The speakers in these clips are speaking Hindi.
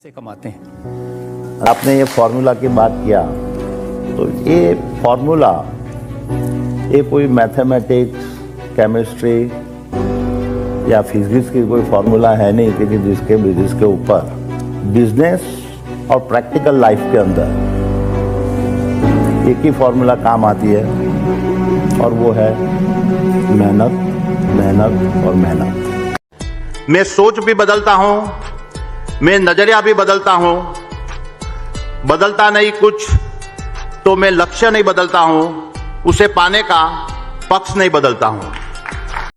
से कमाते हैं। आपने ये फार्मूला की बात किया तो ये फार्मूला ये कोई मैथमेटिक्स, केमिस्ट्री या फिजिक्स की कोई फार्मूला है नहीं कि जिसके ऊपर बिजनेस और प्रैक्टिकल लाइफ के अंदर एक ही फार्मूला काम आती है और वो है मेहनत, मेहनत और मेहनत। मैं सोच भी बदलता हूं, मैं नजरिया भी बदलता हूं, बदलता नहीं कुछ तो मैं लक्ष्य नहीं बदलता हूं, उसे पाने का पक्ष नहीं बदलता हूं।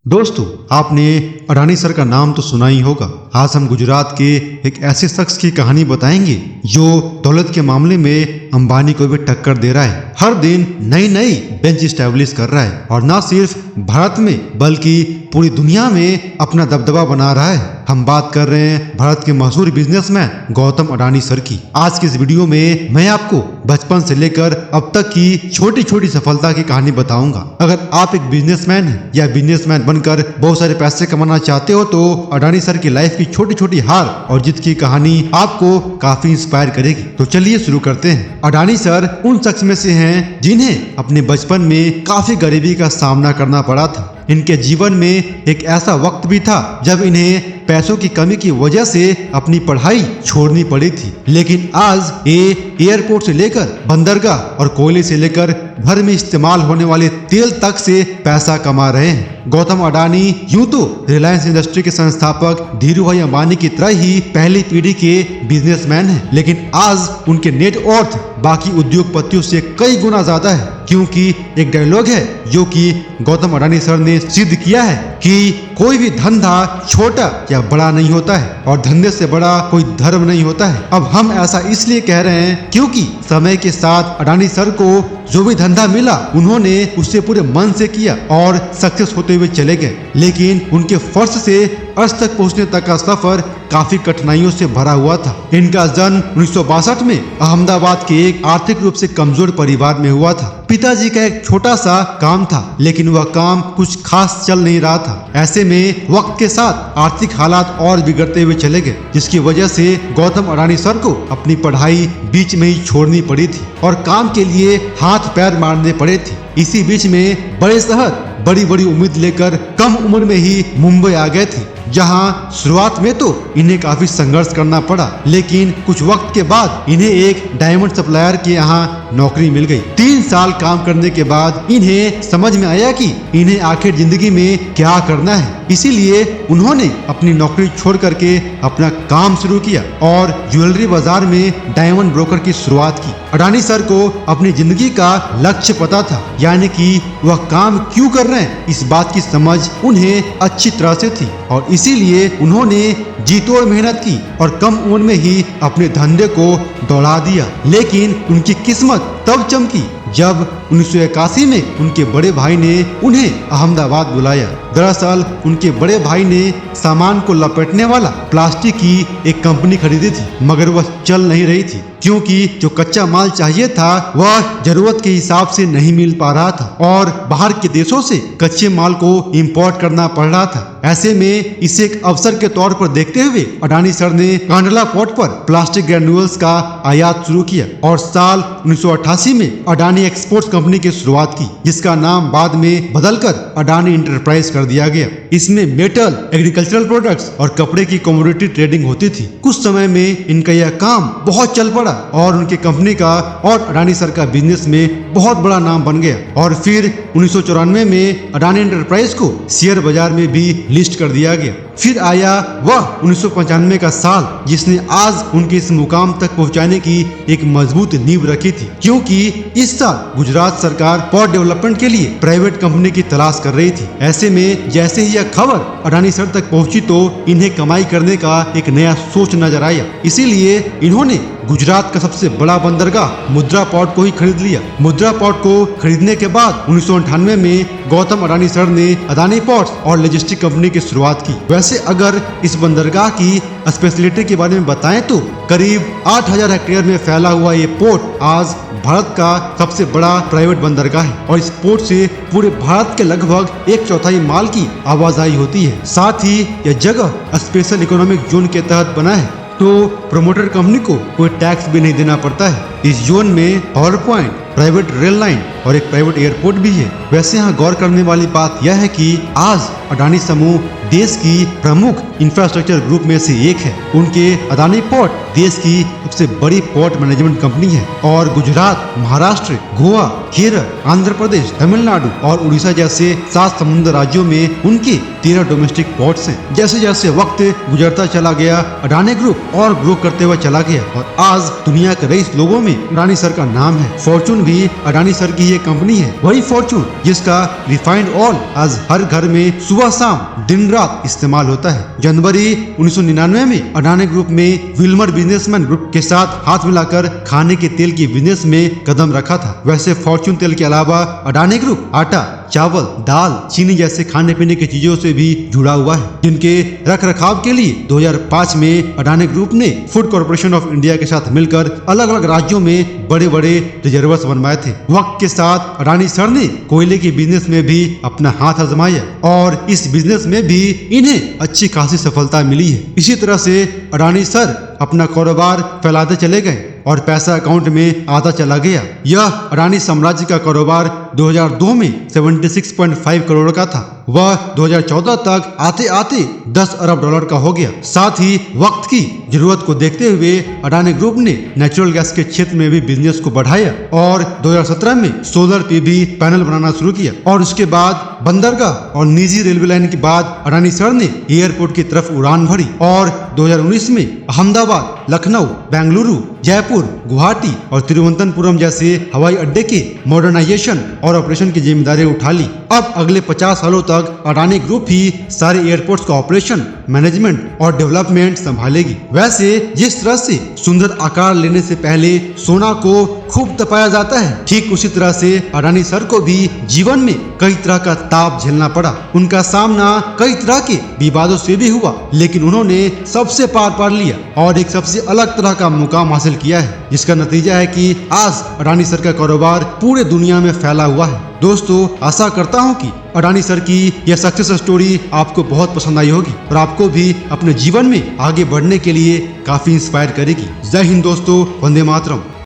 दोस्तों, आपने अडानी सर का नाम तो सुना ही होगा। आज हम गुजरात के एक ऐसे शख्स की कहानी बताएंगे जो दौलत के मामले में अंबानी को भी टक्कर दे रहा है। हर दिन नई नई बेंच स्टैब्लिश कर रहा है और न सिर्फ भारत में बल्कि पूरी दुनिया में अपना दबदबा बना रहा है। हम बात कर रहे हैं भारत के मशहूर बिजनेसमैन गौतम अडानी सर की। आज की इस वीडियो में मैं आपको बचपन से लेकर अब तक की छोटी छोटी सफलता की कहानी बताऊंगा। अगर आप एक बिजनेसमैन हैं या बिजनेसमैन बनकर बहुत सारे पैसे कमाना चाहते हो तो अडानी सर की लाइफ की छोटी छोटी हार और जीत की कहानी आपको काफी इंस्पायर करेगी। तो चलिए शुरू करते हैं। अडानी सर उन शख्स में से हैं जिन्हें अपने बचपन में काफी गरीबी का सामना करना पड़ा था। इनके जीवन में एक ऐसा वक्त भी था जब इन्हें पैसों की कमी की वजह से अपनी पढ़ाई छोड़नी पड़ी थी, लेकिन आज ये एयरपोर्ट से लेकर बंदरगाह और कोयले से लेकर घर में इस्तेमाल होने वाले तेल तक से पैसा कमा रहे हैं। गौतम अडानी यूं तो रिलायंस इंडस्ट्री के संस्थापक धीरूभाई अंबानी की तरह ही पहली पीढ़ी के बिजनेसमैन हैं, लेकिन आज उनके नेट वर्थ बाकी उद्योगपतियों से कई गुना ज्यादा है, क्योंकि एक डायलॉग है जो कि गौतम अडानी सर ने सिद्ध किया है कि कोई भी धंधा छोटा या बड़ा नहीं होता है और धंधे से बड़ा कोई धर्म नहीं होता है। अब हम ऐसा इसलिए कह रहे हैं क्योंकि समय के साथ अडानी सर को जो भी धंधा मिला उन्होंने उससे पूरे मन से किया और सक्सेस होते हुए चले गए, लेकिन उनके फर्श से अर्श तक पहुंचने तक का सफर काफी कठिनाइयों से भरा हुआ था। इनका जन्म 1962 में अहमदाबाद के एक आर्थिक रूप से कमजोर परिवार में हुआ था। पिताजी का एक छोटा सा काम था, लेकिन वह काम कुछ खास चल नहीं रहा था। ऐसे में वक्त के साथ आर्थिक हालात और बिगड़ते हुए चले गए, जिसकी वजह से गौतम अडानी सर को अपनी पढ़ाई बीच में ही छोड़नी पड़ी थी और काम के लिए हाथ पैर मारने पड़े थे। इसी बीच में बड़े शहर बड़ी बड़ी उम्मीद लेकर कम उम्र में ही मुंबई आ गए थे, जहां शुरुआत में तो इन्हें काफी संघर्ष करना पड़ा, लेकिन कुछ वक्त के बाद इन्हें एक डायमंड सप्लायर के यहाँ नौकरी मिल गई। 3 साल काम करने के बाद इन्हें समझ में आया कि इन्हें आखिर जिंदगी में क्या करना है। इसीलिए उन्होंने अपनी नौकरी छोड़ करके अपना काम शुरू किया और ज्वेलरी बाजार में डायमंड ब्रोकर की शुरुआत की। अडानी सर को अपनी जिंदगी का लक्ष्य पता था, यानी कि वह काम क्यों कर रहे हैं इस बात की समझ उन्हें अच्छी तरह से थी और इसीलिए उन्होंने जी तोड़ मेहनत की और कम उम्र में ही अपने धंधे को दौड़ा दिया। लेकिन उनकी किस्मत तब चमकी जब 1981 में उनके बड़े भाई ने उन्हें अहमदाबाद बुलाया। दरअसल उनके बड़े भाई ने सामान को लपेटने वाला प्लास्टिक की एक कंपनी खरीदी थी, मगर वह चल नहीं रही थी क्योंकि जो कच्चा माल चाहिए था वह जरूरत के हिसाब से नहीं मिल पा रहा था और बाहर के देशों से कच्चे माल को इंपोर्ट करना पड़ रहा था। ऐसे में इसे एक अवसर के तौर पर देखते हुए अडानी सर ने कांडला पोर्ट पर प्लास्टिक ग्रैन्युअल्स का आयात शुरू किया और साल 1988 में अडानी एक्सपोर्ट्स कंपनी की शुरुआत की, जिसका नाम बाद में बदलकर अडानी इंटरप्राइज कर दिया गया। इसमें मेटल, एग्रीकल्चरल प्रोडक्ट्स और कपड़े की कमोडिटी ट्रेडिंग होती थी। कुछ समय में इनका यह काम बहुत चल पड़ा और उनकी कंपनी का और अडानी सर का बिजनेस में बहुत बड़ा नाम बन गया और फिर 1994 में अडानी एंटरप्राइज को शेयर बाजार में भी लिस्ट कर दिया गया। फिर आया वह 1995 का साल, जिसने आज उनके इस मुकाम तक पहुंचाने की एक मजबूत नींव रखी थी, क्योंकि इस साल गुजरात सरकार पोर्ट डेवलपमेंट के लिए प्राइवेट कंपनी की तलाश कर रही थी। ऐसे में जैसे ही यह खबर अडानी सर तक पहुंची तो इन्हें कमाई करने का एक नया सोच नजर आया। इसीलिए इन्होंने गुजरात का सबसे बड़ा बंदरगाह मुद्रा पोर्ट को ही खरीद लिया। मुद्रा पोर्ट को खरीदने के बाद 1998 में गौतम अडानी सर ने अडानी पोर्ट्स और लॉजिस्टिक कंपनी की शुरुआत की। वैसे अगर इस बंदरगाह की स्पेशलिटी के बारे में बताएं तो करीब 8000 हेक्टेयर में फैला हुआ ये पोर्ट आज भारत का सबसे बड़ा प्राइवेट बंदरगाह है और इस पोर्ट से पूरे भारत के लगभग 1/4 माल की आवाजाही होती है। साथ ही यह जगह स्पेशल इकोनॉमिक जोन के तहत बना है, तो प्रोमोटर कंपनी को कोई टैक्स भी नहीं देना पड़ता है। इस जोन में power point, private rail line और एक प्राइवेट एयरपोर्ट भी है। वैसे यहाँ गौर करने वाली बात यह है कि आज अडानी समूह देश की प्रमुख इंफ्रास्ट्रक्चर ग्रुप में से एक है। उनके अडानी पोर्ट देश की सबसे बड़ी पोर्ट मैनेजमेंट कंपनी है और गुजरात, महाराष्ट्र, गोवा, केरल, आंध्र प्रदेश, तमिलनाडु और उड़ीसा जैसे 7 समुद्र राज्यों में उनके 13 डोमेस्टिक पोर्ट्स हैं। जैसे जैसे वक्त गुजरता चला गया, अडानी ग्रुप और ग्रो करते हुए चला गया और आज दुनिया के रईस लोगों में अडानी सर का नाम है। फॉर्चून भी अडानी सर की ये कंपनी है, वही फॉर्चून जिसका रिफाइंड ऑयल आज हर घर में सुबह शाम दिन रात इस्तेमाल होता है। जनवरी 1999 में अडानी ग्रुप में विल्मर बिजनेसमैन ग्रुप के साथ हाथ मिलाकर खाने के तेल की बिजनेस में कदम रखा था। वैसे फॉर्चून तेल के अलावा अडानी ग्रुप आटा, चावल, दाल, चीनी जैसे खाने पीने की चीजों से भी जुड़ा हुआ है, जिनके रख रखाव के लिए 2005 में अडानी ग्रुप ने फूड कॉर्पोरेशन ऑफ इंडिया के साथ मिलकर अलग अलग राज्यों में बड़े बड़े रिजर्वर्स बनवाए थे। वक्त के साथ अडानी सर ने कोयले के बिजनेस में भी अपना हाथ आजमाया और इस बिजनेस में भी इन्हें अच्छी खासी सफलता मिली है। इसी तरह से अडानी सर अपना कारोबार फैलाते चले गए और पैसा अकाउंट में आता चला गया। यह अडानी साम्राज्य का कारोबार 2002 में 76.5 करोड़ का था। वह 2014 तक आते आते 10 अरब डॉलर का हो गया। साथ ही वक्त की जरूरत को देखते हुए अडानी ग्रुप ने नेचुरल गैस के क्षेत्र में भी बिजनेस को बढ़ाया और 2017 में सोलर पीवी पैनल बनाना शुरू किया और उसके बाद बंदरगाह और निजी रेलवे लाइन के बाद अडानी सर ने एयरपोर्ट की तरफ उड़ान भरी और 2019 में अहमदाबाद, लखनऊ, बेंगलुरु, जयपुर, गुवाहाटी और तिरुवनंतपुरम जैसे हवाई अड्डे के मॉडर्नाइजेशन और ऑपरेशन की जिम्मेदारी उठा ली। अब अगले 50 सालों तक अडानी ग्रुप ही सारे एयरपोर्ट्स का ऑपरेशन, मैनेजमेंट और डेवलपमेंट संभालेगी। वैसे जिस तरह से सुंदर आकार लेने से पहले सोना को खूब तपाया जाता है, ठीक उसी तरह से अडानी सर को भी जीवन में कई तरह का ताप झेलना पड़ा। उनका सामना कई तरह के विवादों से भी हुआ, लेकिन उन्होंने सबसे पार लिया और एक सबसे अलग तरह का मुकाम हासिल किया है, जिसका नतीजा है कि आज अडानी सर का कारोबार पूरे दुनिया में फैला हुआ है। दोस्तों, आशा करता हूँ कि अडानी सर की यह सक्सेस स्टोरी आपको बहुत पसंद आई होगी और आपको भी अपने जीवन में आगे बढ़ने के लिए काफी इंस्पायर करेगी। जय हिंद दोस्तों, वंदे मातरम।